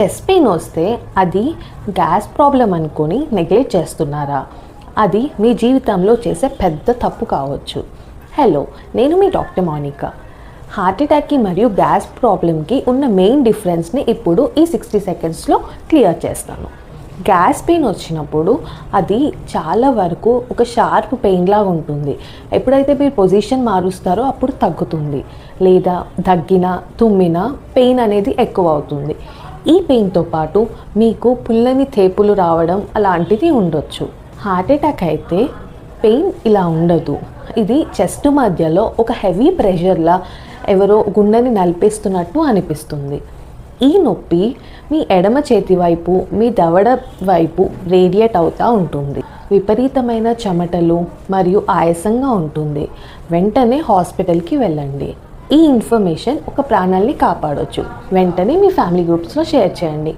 Chest pain వస్తే అది gas problem అనుకొని నెగ్లెక్ట్ చేస్తున్నారా? అది మీ జీవితంలో చేసే పెద్ద తప్పు కావచ్చు. హలో, నేను మీ డాక్టర్ మోనికా. హార్ట్ అటాక్కి మరియు గ్యాస్ ప్రాబ్లంకి ఉన్న మెయిన్ డిఫరెన్స్ని ఇప్పుడు ఈ 60 సెకండ్స్లో క్లియర్ చేస్తాను. గ్యాస్ పెయిన్ వచ్చినప్పుడు అది చాలా వరకు ఒక షార్ప్ పెయిన్ లాగా ఉంటుంది. ఎప్పుడైతే మీరు పొజిషన్ మారుస్తారో అప్పుడు తగ్గుతుంది, లేదా దగ్గినా తుమ్మినా పెయిన్ అనేది ఎక్కువ అవుతుంది. ఈ పెయిన్తో పాటు మీకు పుల్లని తేపులు రావడం అలాంటిది ఉండొచ్చు. హార్ట్ అటాక్ అయితే పెయిన్ ఇలా ఉండదు. ఇది చెస్ట్ మధ్యలో ఒక హెవీ ప్రెషర్లా ఎవరో గుండెని నలిపేస్తున్నట్టు అనిపిస్తుంది. ఈ నొప్పి మీ ఎడమ చేతి వైపు, మీ దవడ వైపు రేడియేట్ అవుతూ ఉంటుంది. విపరీతమైన చెమటలు మరియు ఆయాసంగా ఉంటుంది. వెంటనే హాస్పిటల్కి వెళ్ళండి. ఈ ఇన్ఫర్మేషన్ ఒక ప్రాణాన్ని కాపాడొచ్చు. వెంటనే మీ ఫ్యామిలీ గ్రూప్స్లో షేర్ చేయండి.